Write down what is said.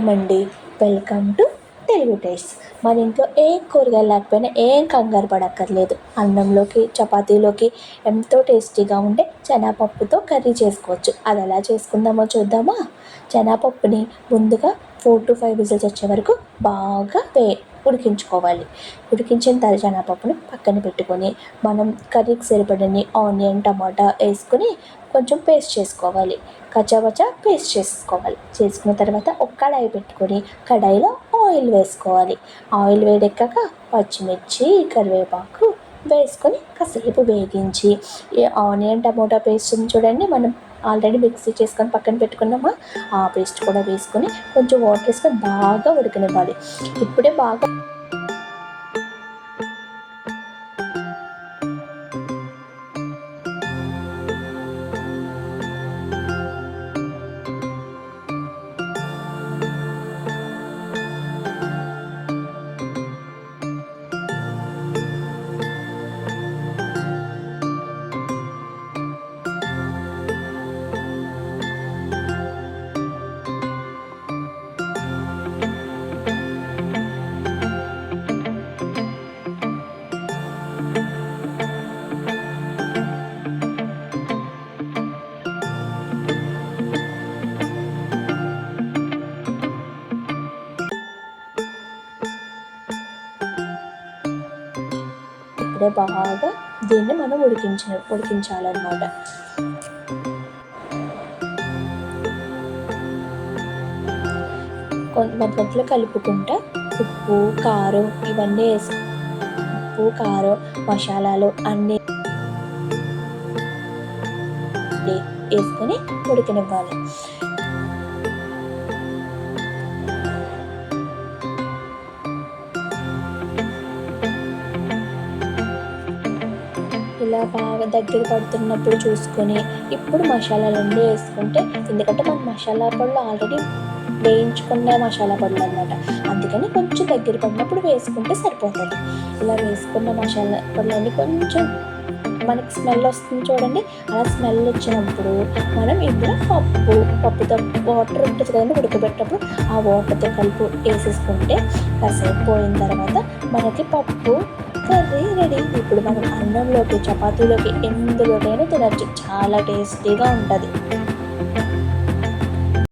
నమస్కారం అండి. Welcome to Telugu taste. మన ఇంట్లో ఏ కూరగాయలు లేకపోయినా ఏం కంగారు పడక్కర్లేదు. అన్నంలోకి చపాతీలోకి ఎంతో టేస్టీగా ఉండే శనగపప్పుతో కర్రీ చేసుకోవచ్చు. అది ఎలా చేసుకుందామో చూద్దామా? శనగపప్పుని ముందుగా 4 to 5 విజిల్స్ వచ్చే వరకు బాగా ఉడికించుకోవాలి. ఉడికించిన శనగపప్పుని పక్కన పెట్టుకొని మనం కర్రీకి సరిపడని ఆనియన్, టమాటా వేసుకొని కొంచెం పేస్ట్ చేసుకోవాలి. కచ్చాపచ్చా పేస్ట్ చేసుకోవాలి. చేసుకున్న తర్వాత ఒక కడాయి పెట్టుకొని కడాయిలో ఆయిల్ వేసుకోవాలి. ఆయిల్ వేడెక్కాక పచ్చిమిర్చి, కరివేపాకు వేసుకొని కాసేపు వేగించి ఈ ఆనియన్ టమోటా పేస్ట్ని చూడండి, మనం ఆల్రెడీ మిక్సీ చేసుకొని పక్కన పెట్టుకున్నామా, ఆ పేస్ట్ కూడా వేసుకొని కొంచెం వాటర్ వేసుకొని బాగా ఉడకనివ్వాలి. ఇప్పుడే బాగా దీన్ని మనం ఉడికించాలన్నమాట. మధ్యలో కలుపుకుంటా ఉప్పు, కారం ఇవన్నీ ఉప్పు, కారం, మసాలాలు అన్నీ వేసుకొని ఉడకనివ్వాలి. ఇలా బాగా దగ్గర పడుతున్నప్పుడు చూసుకొని ఇప్పుడు మసాలాలన్నీ వేసుకుంటే, ఎందుకంటే మన మసాలా పొడులు ఆల్రెడీ వేయించుకున్న మసాలా పొడులు అన్నమాట, అందుకని కొంచెం దగ్గర పడినప్పుడు వేసుకుంటే సరిపోతుంది. ఇలా వేసుకున్న మసాలా పొడులన్నీ కొంచెం మనకి స్మెల్ వస్తుంది చూడండి, అలా స్మెల్ వచ్చినప్పుడు మనం ఇందులో పప్పుతో వాటర్ ఉంటుంది కదండి, ఉడకబెట్టేటప్పుడు ఆ వాటర్తో కలిపి వేసేసుకుంటే కాసేపు పోయిన తర్వాత మనకి పప్పు కర్రీ రెడీ. ఇప్పుడు మనం అన్నంలోకి, చపాతీలోకి ఎందులోకైనా తినచ్చు. చాలా టేస్టీగా ఉంటుంది.